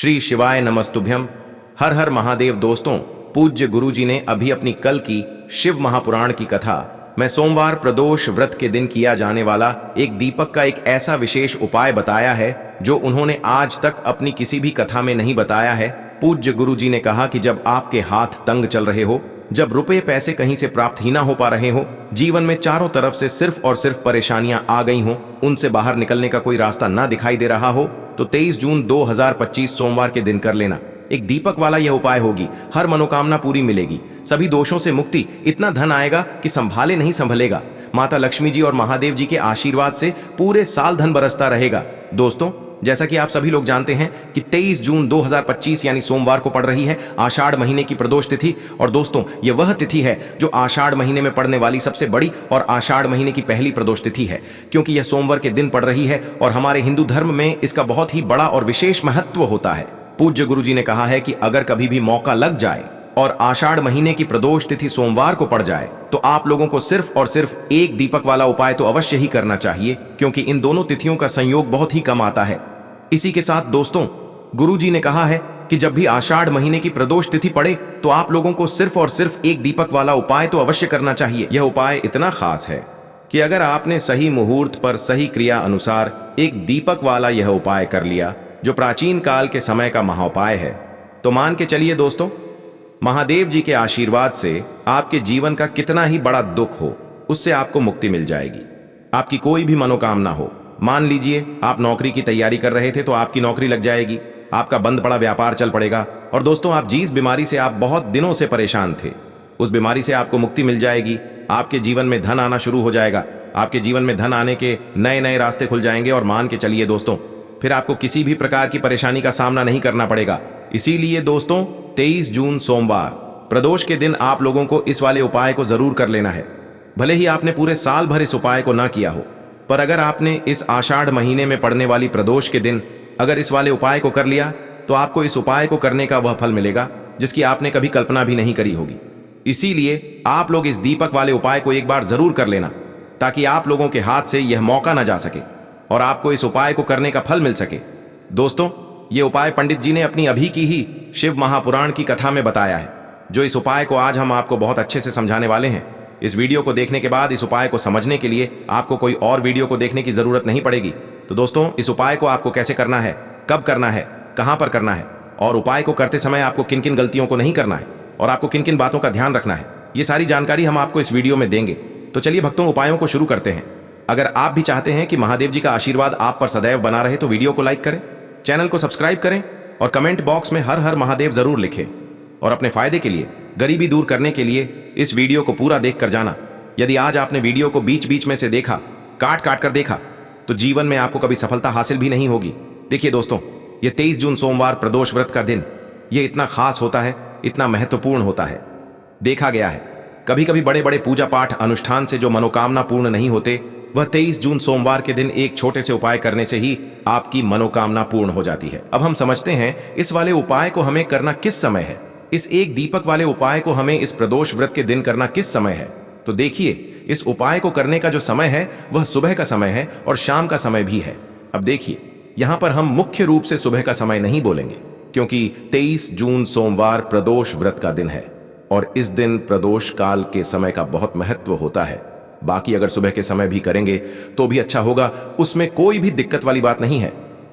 श्री शिवाय नमस्तुभ्यम। हर हर महादेव। दोस्तों, पूज्य गुरु जी ने अभी अपनी कल की शिव महापुराण की कथा में सोमवार प्रदोष व्रत के दिन किया जाने वाला एक दीपक का एक ऐसा विशेष उपाय बताया है जो उन्होंने आज तक अपनी किसी भी कथा में नहीं बताया है। पूज्य गुरु जी ने कहा कि जब आपके हाथ तंग चल रहे हो, जब रुपए पैसे कहीं से प्राप्त ही ना हो पा रहे हो, जीवन में चारों तरफ से सिर्फ और सिर्फ परेशानियां आ गई हो, उनसे बाहर निकलने का कोई रास्ता ना दिखाई दे रहा हो, तो 23 जून 2025 सोमवार के दिन कर लेना। एक दीपक वाला यह उपाय होगी, हर मनोकामना पूरी मिलेगी, सभी दोषों से मुक्ति, इतना धन आएगा कि संभाले नहीं संभलेगा। माता लक्ष्मी जी और महादेव जी के आशीर्वाद से पूरे साल धन बरसता रहेगा। दोस्तों, जैसा कि आप सभी लोग जानते हैं कि 23 जून 2025 यानी सोमवार को पड़ रही है आषाढ़ महीने की प्रदोष तिथि। और दोस्तों, यह वह तिथि है जो आषाढ़ महीने में पड़ने वाली सबसे बड़ी और आषाढ़ महीने की पहली प्रदोष तिथि है, क्योंकि यह सोमवार के दिन पड़ रही है और हमारे हिंदू धर्म में इसका बहुत ही बड़ा और विशेष महत्व होता है। पूज्य गुरु जी ने कहा है कि अगर कभी भी मौका लग जाए और आषाढ़ महीने की प्रदोष तिथि सोमवार को पड़ जाए तो आप लोगों को सिर्फ और सिर्फ एक दीपक वाला उपाय तो अवश्य ही करना चाहिए, क्योंकि इन दोनों तिथियों का संयोग बहुत ही कम आता है। इसी के साथ दोस्तों, गुरु जी ने कहा है कि जब भी आषाढ़ महीने की प्रदोष तिथि पड़े तो आप लोगों को सिर्फ और सिर्फ एक दीपक वाला उपाय तो अवश्य करना चाहिए। यह उपाय इतना खास है कि अगर आपने सही मुहूर्त पर सही क्रिया अनुसार एक दीपक वाला यह उपाय कर लिया, जो प्राचीन काल के समय का महाउपाय है, तो मान के चलिए दोस्तों, महादेव जी के आशीर्वाद से आपके जीवन का कितना ही बड़ा दुख हो, उससे आपको मुक्ति मिल जाएगी। आपकी कोई भी मनोकामना हो, मान लीजिए आप नौकरी की तैयारी कर रहे थे तो आपकी नौकरी लग जाएगी, आपका बंद पड़ा व्यापार चल पड़ेगा। और दोस्तों, आप जिस बीमारी से आप बहुत दिनों से परेशान थे, उस बीमारी से आपको मुक्ति मिल जाएगी। आपके जीवन में धन आना शुरू हो जाएगा, आपके जीवन में धन आने के नए नए रास्ते खुल जाएंगे। और मान के चलिए दोस्तों, फिर आपको किसी भी प्रकार की परेशानी का सामना नहीं करना पड़ेगा। इसीलिए दोस्तों, 23 जून सोमवार प्रदोष के दिन आप लोगों को इस वाले उपाय को जरूर कर लेना है। भले ही आपने पूरे साल भर इस उपाय को ना किया हो, पर अगर आपने इस आषाढ़ महीने में पड़ने वाली प्रदोष के दिन अगर इस वाले उपाय को कर लिया, तो आपको इस उपाय को करने का वह फल मिलेगा जिसकी आपने कभी कल्पना भी नहीं करी होगी। इसीलिए आप लोग इस दीपक वाले उपाय को एक बार जरूर कर लेना, ताकि आप लोगों के हाथ से यह मौका न जा सके और आपको इस उपाय को करने का फल मिल सके। दोस्तों, यह उपाय पंडित जी ने अपनी अभी की ही शिव महापुराण की कथा में बताया है, जो इस उपाय को आज हम आपको बहुत अच्छे से समझाने वाले हैं। इस वीडियो को देखने के बाद इस उपाय को समझने के लिए आपको कोई और वीडियो को देखने की जरूरत नहीं पड़ेगी। तो दोस्तों, इस उपाय को आपको कैसे करना है, कब करना है, कहां पर करना है, और उपाय को करते समय आपको किन किन गलतियों को नहीं करना है और आपको किन किन बातों का ध्यान रखना है, ये सारी जानकारी हम आपको इस वीडियो में देंगे। तो चलिए भक्तों, उपायों को शुरू करते हैं। अगर आप भी चाहते हैं कि महादेव जी का आशीर्वाद आप पर सदैव बना रहे, तो वीडियो को लाइक करें, चैनल को सब्सक्राइब करें और कमेंट बॉक्स में हर हर महादेव जरूर लिखें। और अपने फायदे के लिए, गरीबी दूर करने के लिए इस वीडियो को पूरा देख कर जाना। यदि आज आपने वीडियो को बीच बीच में से देखा, काट काट कर देखा, तो जीवन में आपको कभी सफलता हासिल भी नहीं होगी। देखिए दोस्तों, ये 23 जून सोमवार प्रदोष व्रत का दिन, ये इतना खास होता है, इतना महत्वपूर्ण होता है। देखा गया है कभी कभी बड़े बड़े पूजा पाठ अनुष्ठान से जो मनोकामना पूर्ण नहीं होते, वह 23 जून सोमवार के दिन एक छोटे से उपाय करने से ही आपकी मनोकामना पूर्ण हो जाती है। अब हम समझते हैं इस वाले उपाय को हमें करना किस समय है। इस एक दीपक वाले उपाय को हमें इस प्रदोष व्रत के दिन करना किस समय है, तो देखिए, इस उपाय को करने का जो समय है वह सुबह का समय है और शाम का समय भी है। अब देखिए, यहां पर हम मुख्य रूप से सुबह का समय नहीं बोलेंगे, क्योंकि 23 जून सोमवार प्रदोष व्रत का दिन है और इस दिन प्रदोष काल के समय का बहुत महत्व होता है। बाकी अगर सुबह के समय भी करेंगे तो भी अच्छा होगा, उसमें कोई भी दिक्कत वाली बात नहीं है।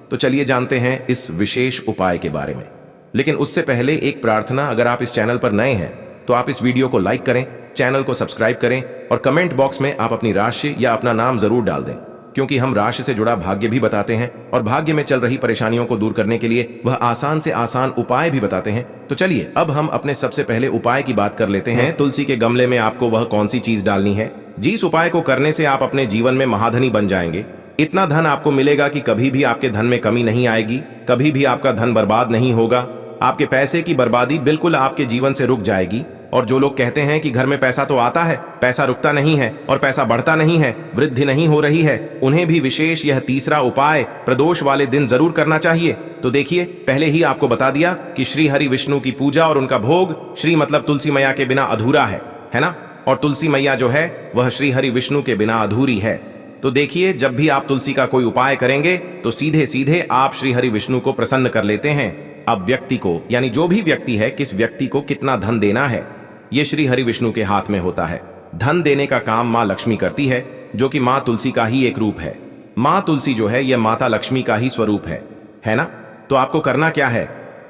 तो चलिए जानते हैं इस विशेष उपाय के बारे में। लेकिन उससे पहले एक प्रार्थना, अगर आप इस चैनल पर नए हैं तो आप इस वीडियो को लाइक करें, चैनल को सब्सक्राइब करें और कमेंट बॉक्स में आप अपनी राशि या अपना नाम जरूर डाल दें, क्योंकि हम राशि से जुड़ा भाग्य भी बताते हैं और भाग्य में चल रही परेशानियों को दूर करने के लिए वह आसान से आसान उपाय भी बताते हैं। तो चलिए अब हम अपने सबसे पहले उपाय की बात कर लेते हैं। तुलसी के गमले में आपको वह कौन सी चीज डालनी है जिस उपाय को करने से आप अपने जीवन में महाधनी बन जाएंगे। इतना धन आपको मिलेगा कि कभी भी आपके धन में कमी नहीं आएगी, कभी भी आपका धन बर्बाद नहीं होगा, आपके पैसे की बर्बादी बिल्कुल आपके जीवन से रुक जाएगी। और जो लोग कहते हैं कि घर में पैसा तो आता है, पैसा रुकता नहीं है और पैसा बढ़ता नहीं है, वृद्धि नहीं हो रही है, उन्हें भी विशेष यह तीसरा उपाय प्रदोष वाले दिन जरूर करना चाहिए। तो देखिए, पहले ही आपको बता दिया कि श्री हरि विष्णु की पूजा और उनका भोग, श्री मतलब तुलसी मैया के बिना अधूरा है ना। और तुलसी मैया जो है वह श्री हरि विष्णु के बिना अधूरी है। तो देखिए, जब भी आप तुलसी का कोई उपाय करेंगे तो सीधे सीधे आप श्री हरि विष्णु को प्रसन्न कर लेते हैं। अब व्यक्ति को, यानी जो भी व्यक्ति है, किस व्यक्ति को कितना धन देना है, ये श्री हरि विष्णु के हाथ में होता है। धन देने का काम माँ लक्ष्मी करती है, जो कि माँ तुलसी का ही एक रूप है। माँ तुलसी जो है, यह माता लक्ष्मी का ही स्वरूप है ना। तो आपको करना क्या है,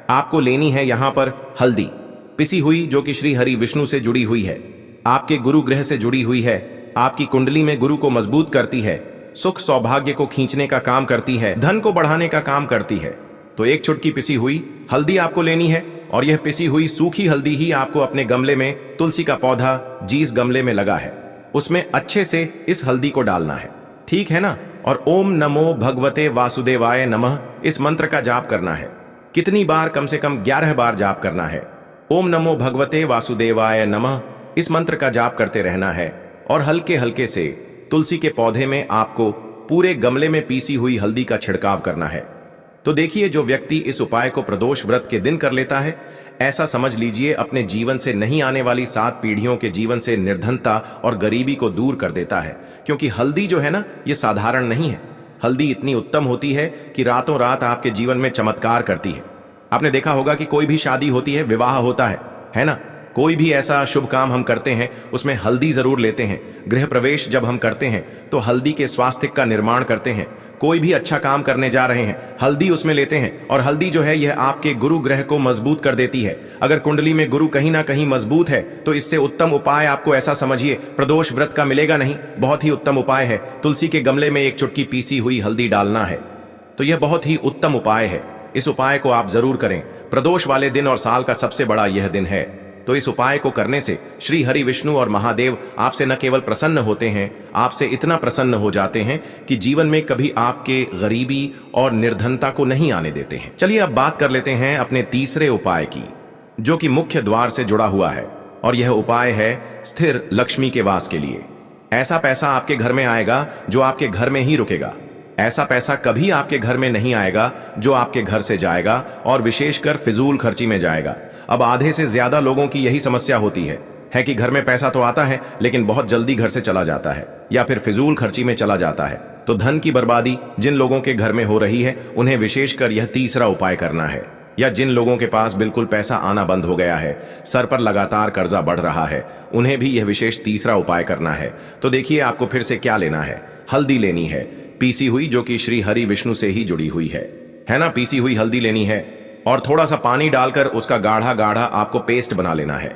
आपको लेनी है यहां पर हल्दी पिसी हुई, जो कि श्री हरि विष्णु से जुड़ी हुई है, आपके गुरु ग्रह से जुड़ी हुई है, आपकी कुंडली में गुरु को मजबूत करती है, सुख सौभाग्य को खींचने का काम करती है, धन को बढ़ाने का काम करती है। तो एक चुटकी पिसी हुई हल्दी आपको लेनी है, और यह पिसी हुई सूखी हल्दी ही आपको अपने गमले में, तुलसी का पौधा जिस गमले में लगा है उसमें अच्छे से इस हल्दी को डालना है, ठीक है ना। और ओम नमो भगवते वासुदेवाय नमः इस मंत्र का जाप करना है। कितनी बार, कम से कम 11 बार जाप करना है। ओम नमो भगवते वासुदेवाय नमः इस मंत्र का जाप करते रहना है, और हल्के हल्के से तुलसी के पौधे में आपको पूरे गमले में पीसी हुई हल्दी का छिड़काव करना है। तो देखिए, जो व्यक्ति इस उपाय को प्रदोष व्रत के दिन कर लेता है, ऐसा समझ लीजिए अपने जीवन से नहीं आने वाली 7 पीढ़ियों के जीवन से निर्धनता और गरीबी को दूर कर देता है। क्योंकि हल्दी जो है ना, ये साधारण नहीं है। हल्दी इतनी उत्तम होती है कि रातों रात आपके जीवन में चमत्कार करती है। आपने देखा होगा कि कोई भी शादी होती है, विवाह होता है ना, कोई भी ऐसा शुभ काम हम करते हैं उसमें हल्दी जरूर लेते हैं। गृह प्रवेश जब हम करते हैं तो हल्दी के स्वास्थ्य का निर्माण करते हैं। कोई भी अच्छा काम करने जा रहे हैं, हल्दी उसमें लेते हैं, और हल्दी जो है यह आपके गुरु ग्रह को मजबूत कर देती है। अगर कुंडली में गुरु कहीं ना कहीं मजबूत है तो इससे उत्तम उपाय आपको ऐसा समझिए प्रदोष व्रत का मिलेगा नहीं। बहुत ही उत्तम उपाय है, तुलसी के गमले में एक चुटकी पीसी हुई हल्दी डालना है। तो यह बहुत ही उत्तम उपाय है, इस उपाय को आप जरूर करें। प्रदोष वाले दिन और साल का सबसे बड़ा यह दिन है। तो इस उपाय को करने से श्री हरि विष्णु और महादेव आपसे न केवल प्रसन्न होते हैं, आपसे इतना प्रसन्न हो जाते हैं कि जीवन में कभी आपके गरीबी और निर्धनता को नहीं आने देते हैं। चलिए अब बात कर लेते हैं अपने तीसरे उपाय की, जो कि मुख्य द्वार से जुड़ा हुआ है, और यह उपाय है स्थिर लक्ष्मी के वास के लिए। ऐसा पैसा आपके घर में आएगा जो आपके घर में ही रुकेगा। ऐसा पैसा कभी आपके घर में नहीं आएगा जो आपके घर से जाएगा, और विशेषकर फिजूल खर्ची में जाएगा। अब आधे से ज्यादा लोगों की यही समस्या होती है कि घर में पैसा तो आता है लेकिन बहुत जल्दी घर से चला जाता है, या फिर फिजूल खर्ची में चला जाता है। तो धन की बर्बादी जिन लोगों के घर में हो रही है उन्हें विशेषकर यह तीसरा उपाय करना है। या जिन लोगों के पास बिल्कुल पैसा आना बंद हो गया है, सर पर लगातार कर्जा बढ़ रहा है, उन्हें भी यह विशेष तीसरा उपाय करना है। तो देखिए आपको फिर से क्या लेना है, हल्दी लेनी है पीसी हुई, जो कि श्री हरि विष्णु से ही जुड़ी हुई है ना। पीसी हुई हल्दी लेनी है और थोड़ा सा पानी डालकर उसका गाढ़ा गाढ़ा आपको पेस्ट बना लेना है।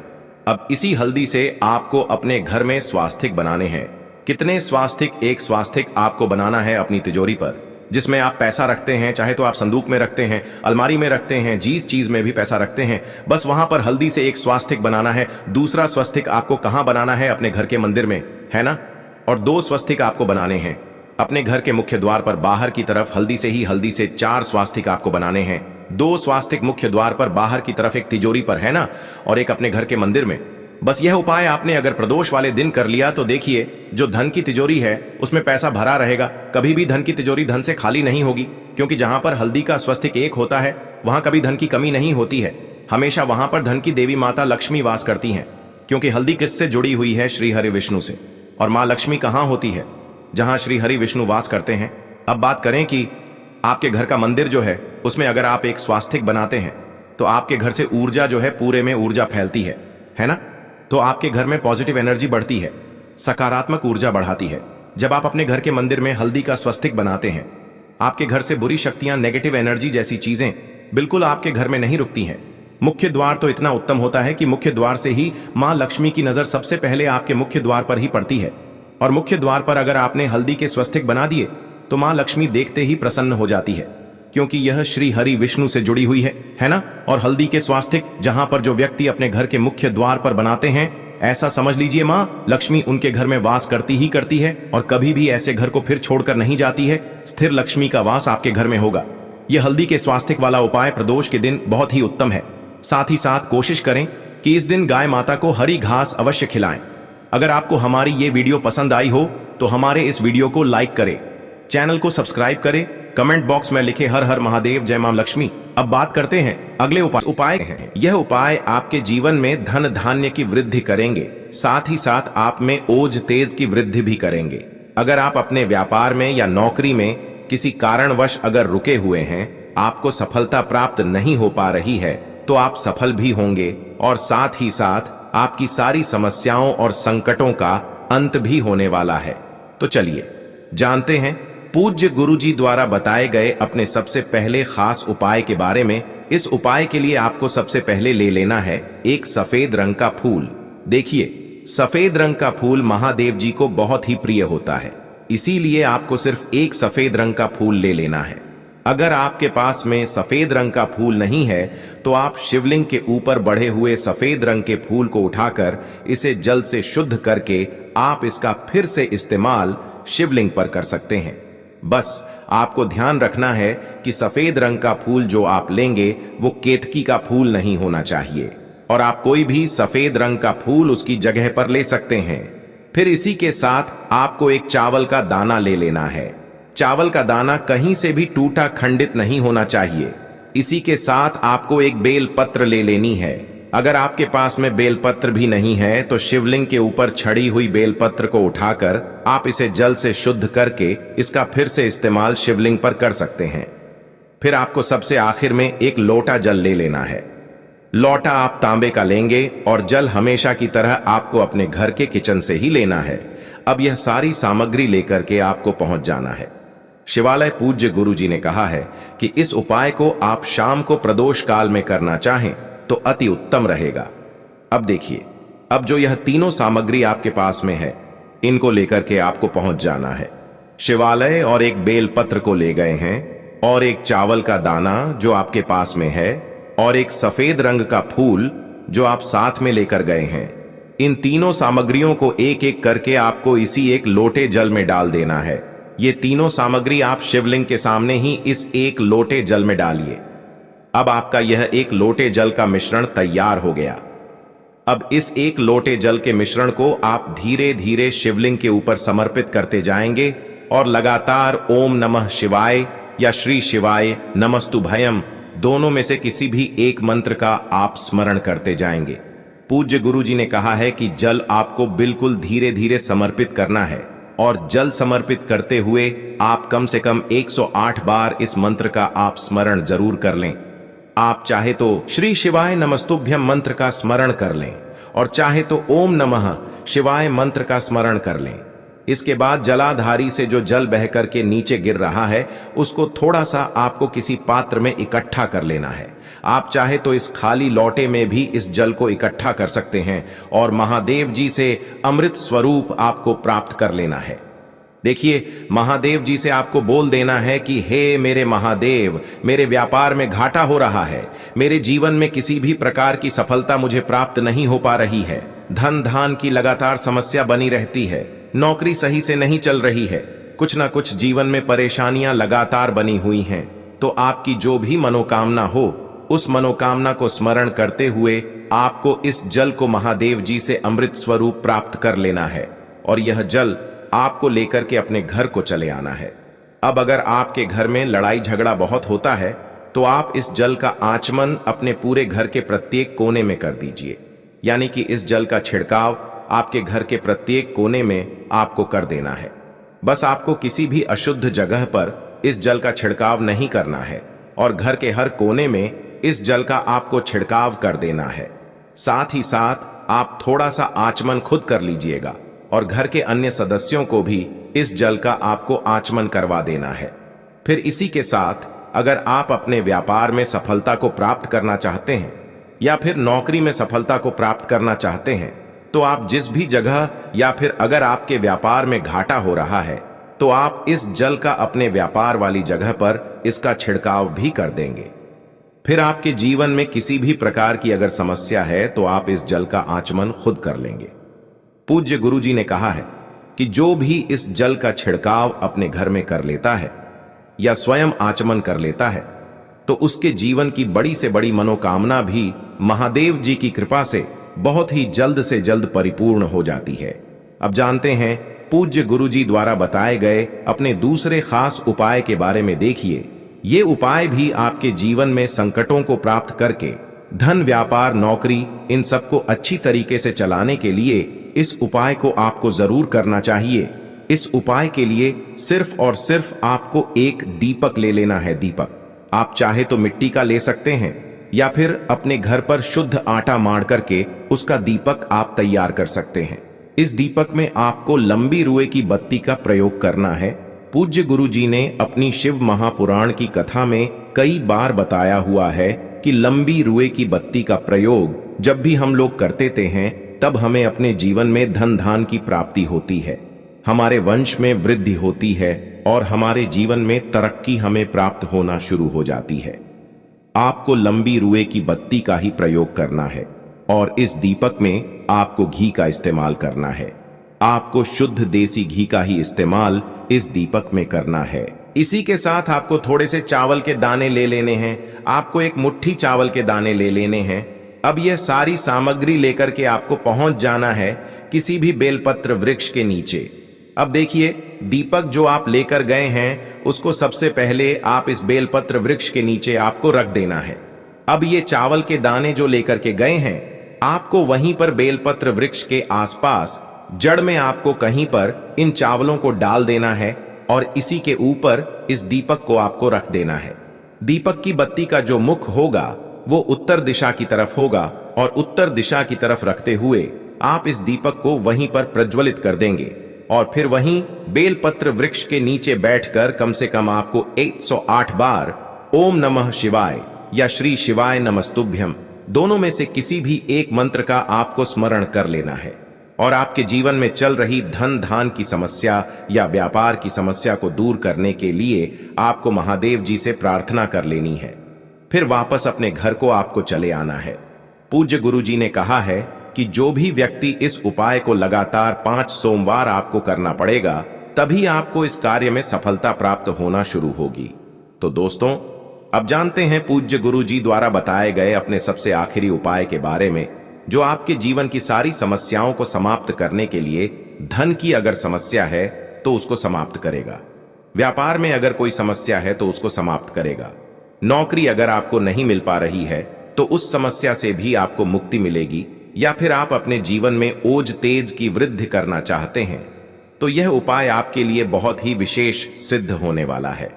अब इसी हल्दी से आपको अपने घर में स्वास्तिक बनाने हैं। कितने स्वास्तिक? एक स्वास्तिक आपको बनाना है अपनी तिजोरी पर, जिसमें आप पैसा रखते हैं, चाहे तो आप संदूक में रखते हैं, अलमारी में रखते हैं, जिस चीज में भी पैसा रखते हैं, बस वहां पर हल्दी से एक स्वास्तिक बनाना है। दूसरा स्वस्तिक आपको कहां बनाना है? अपने घर के मंदिर में, है ना। और 2 स्वस्तिक आपको बनाने हैं अपने घर के मुख्य द्वार पर बाहर की तरफ। हल्दी से 4 स्वास्तिक आपको बनाने हैं। 2 स्वास्तिक मुख्य द्वार पर बाहर की तरफ, एक तिजोरी पर, है ना, और एक अपने घर के मंदिर में। बस यह उपाय आपने अगर प्रदोष वाले दिन कर लिया तो देखिए जो धन की तिजोरी है उसमें पैसा भरा रहेगा। कभी भी धन की तिजोरी धन से खाली नहीं होगी, क्योंकि जहां पर हल्दी का स्वस्तिक एक होता है वहां कभी धन की कमी नहीं होती है। हमेशा वहां पर धन की देवी माता लक्ष्मी वास करती हैं, क्योंकि हल्दी किससे जुड़ी हुई है? श्री हरि विष्णु से। और माँ लक्ष्मी कहाँ होती है? जहां श्री हरि विष्णु वास करते हैं। अब बात करें कि आपके घर का मंदिर जो है उसमें अगर आप एक स्वास्तिक बनाते हैं तो आपके घर से ऊर्जा जो है, पूरे में ऊर्जा फैलती है ना। तो आपके घर में पॉजिटिव एनर्जी बढ़ती है, सकारात्मक ऊर्जा बढ़ाती है। जब आप अपने घर के मंदिर में हल्दी का स्वस्तिक बनाते हैं, आपके घर से बुरी शक्तियां, नेगेटिव एनर्जी जैसी चीजें बिल्कुल आपके घर में नहीं रुकती हैं। मुख्य द्वार तो इतना उत्तम होता है कि मुख्य द्वार से ही माँ लक्ष्मी की नजर सबसे पहले आपके मुख्य द्वार पर ही पड़ती है। और मुख्य द्वार पर अगर आपने हल्दी के स्वस्तिक बना दिए तो माँ लक्ष्मी देखते ही प्रसन्न हो जाती है, क्योंकि यह श्री हरि विष्णु से जुड़ी हुई है ना। और हल्दी के स्वास्तिक जहां पर जो व्यक्ति अपने घर के मुख्य द्वार पर बनाते हैं, ऐसा समझ लीजिए माँ लक्ष्मी उनके घर में वास करती ही करती है, और कभी भी ऐसे घर को फिर छोड़कर नहीं जाती है। स्थिर लक्ष्मी का वास आपके घर में होगा। यह हल्दी के स्वास्तिक वाला उपाय प्रदोष के दिन बहुत ही उत्तम है। साथ ही साथ कोशिश करें कि इस दिन गाय माता को हरी घास अवश्य खिलाएं। अगर आपको हमारी ये वीडियो पसंद आई हो तो हमारे इस वीडियो को लाइक करें, चैनल को सब्सक्राइब करें, कमेंट बॉक्स में लिखे हर हर महादेव, जय मां लक्ष्मी। अब बात करते हैं अगले उपाय हैं। यह उपाय आपके जीवन में धन धान्य की वृद्धि करेंगे, साथ ही साथ आप में ओज तेज की वृद्धि भी करेंगे। अगर आप अपने व्यापार में या नौकरी में किसी कारणवश अगर रुके हुए हैं आपको सफलता प्राप्त नहीं हो पा रही है तो आप सफल भी होंगे और साथ ही साथ आपकी सारी समस्याओं और संकटों का अंत भी होने वाला है। तो चलिए जानते हैं पूज्य गुरुजी द्वारा बताए गए अपने सबसे पहले खास उपाय के बारे में। इस उपाय के लिए आपको सबसे पहले ले लेना है एक सफेद रंग का फूल। देखिए, सफेद रंग का फूल महादेव जी को बहुत ही प्रिय होता है, इसीलिए आपको सिर्फ एक सफेद रंग का फूल ले लेना है। अगर आपके पास में सफेद रंग का फूल नहीं है तो आप शिवलिंग के ऊपर बढ़े हुए सफेद रंग के फूल को उठाकर इसे जल से शुद्ध करके आप इसका फिर से इस्तेमाल शिवलिंग पर कर सकते हैं। बस आपको ध्यान रखना है कि सफेद रंग का फूल जो आप लेंगे वो केतकी का फूल नहीं होना चाहिए, और आप कोई भी सफेद रंग का फूल उसकी जगह पर ले सकते हैं। फिर इसी के साथ आपको एक चावल का दाना ले लेना है। चावल का दाना कहीं से भी टूटा खंडित नहीं होना चाहिए। इसी के साथ आपको एक बेल पत्र ले लेनी है। अगर आपके पास में बेलपत्र भी नहीं है तो शिवलिंग के ऊपर छड़ी हुई बेलपत्र को उठाकर आप इसे जल से शुद्ध करके इसका फिर से इस्तेमाल शिवलिंग पर कर सकते हैं। फिर आपको सबसे आखिर में एक लोटा जल ले लेना है। लोटा आप तांबे का लेंगे और जल हमेशा की तरह आपको अपने घर के किचन से ही लेना है। अब यह सारी सामग्री लेकर के आपको पहुंच जाना है शिवालय। पूज्य गुरु जी ने कहा है कि इस उपाय को आप शाम को प्रदोष काल में करना चाहें तो अति उत्तम रहेगा। अब देखिए, अब जो यह तीनों सामग्री आपके पास में है, इनको लेकर के आपको पहुंच जाना है शिवालय, और एक बेलपत्र को ले गए हैं, और एक चावल का दाना जो आपके पास में है, और एक सफेद रंग का फूल जो आप साथ में लेकर गए हैं। इन तीनों सामग्रियों को एक एक करके आपको इसी एक लोटे जल में डाल देना है। ये तीनों सामग्री आप शिवलिंग के सामने ही इस एक लोटे जल में डालिए। अब आपका यह एक लोटे जल का मिश्रण तैयार हो गया। अब इस एक लोटे जल के मिश्रण को आप धीरे धीरे शिवलिंग के ऊपर समर्पित करते जाएंगे और लगातार ओम नमः शिवाय या श्री शिवाय नमस्तुभयम दोनों में से किसी भी एक मंत्र का आप स्मरण करते जाएंगे। पूज्य गुरु जी ने कहा है कि जल आपको बिल्कुल धीरे धीरे समर्पित करना है, और जल समर्पित करते हुए आप कम से कम 108 बार इस मंत्र का आप स्मरण जरूर कर लें। आप चाहे तो श्री शिवाय नमस्तुभ्यम मंत्र का स्मरण कर लें, और चाहे तो ओम नमः शिवाय मंत्र का स्मरण कर लें। इसके बाद जलाधारी से जो जल बह करके नीचे गिर रहा है उसको थोड़ा सा आपको किसी पात्र में इकट्ठा कर लेना है। आप चाहे तो इस खाली लोटे में भी इस जल को इकट्ठा कर सकते हैं और महादेव जी से अमृत स्वरूप आपको प्राप्त कर लेना है। देखिए, महादेव जी से आपको बोल देना है कि हे मेरे महादेव, मेरे व्यापार में घाटा हो रहा है, मेरे जीवन में किसी भी प्रकार की सफलता मुझे प्राप्त नहीं हो पा रही है, धन धान की लगातार समस्या बनी रहती है, नौकरी सही से नहीं चल रही है, कुछ ना कुछ जीवन में परेशानियां लगातार बनी हुई हैं। तो आपकी जो भी मनोकामना हो उस मनोकामना को स्मरण करते हुए आपको इस जल को महादेव जी से अमृत स्वरूप प्राप्त कर लेना है, और यह जल आपको लेकर के अपने घर को चले आना है। अब अगर आपके घर में लड़ाई झगड़ा बहुत होता है तो आप इस जल का आचमन अपने पूरे घर के प्रत्येक कोने में कर दीजिए। यानी कि इस जल का छिड़काव आपके घर के प्रत्येक कोने में आपको कर देना है। बस आपको किसी भी अशुद्ध जगह पर इस जल का छिड़काव नहीं करना है, और घर के हर कोने में इस जल का आपको छिड़काव कर देना है। साथ ही साथ आप थोड़ा सा आचमन खुद कर लीजिएगा, और घर के अन्य सदस्यों को भी इस जल का आपको आचमन करवा देना है। फिर इसी के साथ अगर आप अपने व्यापार में सफलता को प्राप्त करना चाहते हैं या फिर नौकरी में सफलता को प्राप्त करना चाहते हैं तो आप जिस भी जगह, या फिर अगर आपके व्यापार में घाटा हो रहा है तो आप इस जल का अपने व्यापार वाली जगह पर इसका छिड़काव भी कर देंगे। फिर आपके जीवन में किसी भी प्रकार की अगर समस्या है तो आप इस जल का आचमन खुद कर लेंगे। पूज्य गुरु जी ने कहा है कि जो भी इस जल का छिड़काव अपने घर में कर लेता है या स्वयं आचमन कर लेता है तो उसके जीवन की बड़ी से बड़ी मनोकामना भी महादेव जी की कृपा से बहुत ही जल्द से जल्द परिपूर्ण हो जाती है। अब जानते हैं पूज्य गुरु जी द्वारा बताए गए अपने दूसरे खास उपाय के बारे में। देखिए, ये उपाय भी आपके जीवन में संकटों को प्राप्त करके धन, व्यापार, नौकरी, इन सबको अच्छी तरीके से चलाने के लिए इस उपाय को आपको जरूर करना चाहिए। इस उपाय के लिए सिर्फ और सिर्फ आपको एक दीपक ले लेना है। दीपक आप चाहे तो मिट्टी का ले सकते हैं या फिर अपने घर पर शुद्ध आटा माड़ करके उसका दीपक आप तैयार कर सकते हैं। इस दीपक में आपको लंबी रुई की बत्ती का प्रयोग करना है। पूज्य गुरु जी ने अपनी शिव महापुराण की कथा में कई बार बताया हुआ है कि लंबी रुई की बत्ती का प्रयोग जब भी हम लोग करते हैं तब हमें अपने जीवन में धन धान की प्राप्ति होती है, हमारे वंश में वृद्धि होती है और हमारे जीवन में तरक्की हमें प्राप्त होना शुरू हो जाती है। आपको लंबी रुई की बत्ती का ही प्रयोग करना है और इस दीपक में आपको घी का इस्तेमाल करना है। आपको शुद्ध देसी घी का ही इस्तेमाल इस दीपक में करना है। इसी के साथ आपको थोड़े से चावल के दाने ले लेने हैं। आपको एक मुट्ठी चावल के दाने ले लेने हैं। अब यह सारी सामग्री लेकर के आपको पहुंच जाना है किसी भी बेलपत्र वृक्ष के नीचे। अब देखिए, दीपक जो आप लेकर गए हैं उसको सबसे पहले आप इस बेलपत्र वृक्ष के नीचे आपको रख देना है। अब ये चावल के दाने जो लेकर के गए हैं आपको वहीं पर बेलपत्र वृक्ष के आसपास जड़ में आपको कहीं पर इन चावलों को डाल देना है और इसी के ऊपर इस दीपक को आपको रख देना है। दीपक की बत्ती का जो मुख होगा वो उत्तर दिशा की तरफ होगा और उत्तर दिशा की तरफ रखते हुए आप इस दीपक को वहीं पर प्रज्वलित कर देंगे और फिर वहीं बेलपत्र वृक्ष के नीचे बैठकर कम से कम आपको 108 बार ओम नमः शिवाय या श्री शिवाय नमस्तुभ्यम दोनों में से किसी भी एक मंत्र का आपको स्मरण कर लेना है और आपके जीवन में चल रही धन धान की समस्या या व्यापार की समस्या को दूर करने के लिए आपको महादेव जी से प्रार्थना कर लेनी है। फिर वापस अपने घर को आपको चले आना है। पूज्य गुरु जी ने कहा है कि जो भी व्यक्ति इस उपाय को लगातार 5 सोमवार आपको करना पड़ेगा तभी आपको इस कार्य में सफलता प्राप्त होना शुरू होगी। तो दोस्तों, अब जानते हैं पूज्य गुरु जी द्वारा बताए गए अपने सबसे आखिरी उपाय के बारे में जो आपके जीवन की सारी समस्याओं को समाप्त करने के लिए, धन की अगर समस्या है तो उसको समाप्त करेगा, व्यापार में अगर कोई समस्या है तो उसको समाप्त करेगा, नौकरी अगर आपको नहीं मिल पा रही है तो उस समस्या से भी आपको मुक्ति मिलेगी, या फिर आप अपने जीवन में ओज तेज की वृद्धि करना चाहते हैं तो यह उपाय आपके लिए बहुत ही विशेष सिद्ध होने वाला है।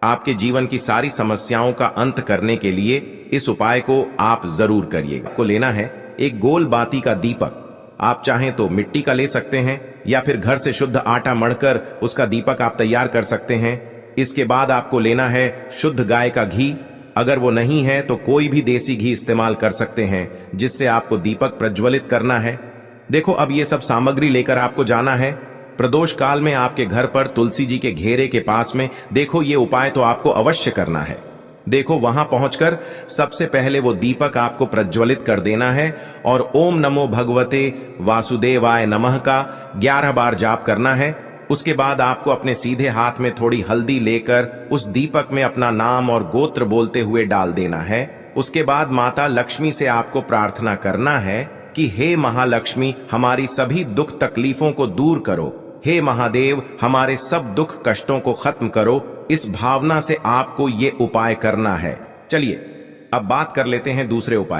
आपके जीवन की सारी समस्याओं का अंत करने के लिए इस उपाय को आप जरूर करिएगा। आपको लेना है एक गोल बाती का दीपक। आप चाहें तो मिट्टी का ले सकते हैं या फिर घर से शुद्ध आटा मढ़कर उसका दीपक आप तैयार कर सकते हैं। इसके बाद आपको लेना है शुद्ध गाय का घी। अगर वो नहीं है तो कोई भी देसी घी इस्तेमाल कर सकते हैं जिससे आपको दीपक प्रज्वलित करना है। देखो, अब ये सब सामग्री लेकर आपको जाना है प्रदोष काल में आपके घर पर तुलसी जी के घेरे के पास में। देखो, ये उपाय तो आपको अवश्य करना है। देखो, वहां पहुंचकर सबसे पहले वो दीपक आपको प्रज्वलित कर देना है और ओम नमो भगवते वासुदेवाय नमः का 11 बार जाप करना है। उसके बाद आपको अपने सीधे हाथ में थोड़ी हल्दी लेकर उस दीपक में अपना नाम और गोत्र बोलते हुए डाल देना है। उसके बाद माता लक्ष्मी से आपको प्रार्थना करना है कि हे महालक्ष्मी, हमारी सभी दुख तकलीफों को दूर करो। हे महादेव, हमारे सब दुख कष्टों को खत्म करो। इस भावना से आपको ये उपाय करना है। चलिए अब बात कर लेते हैं दूसरे उपाय।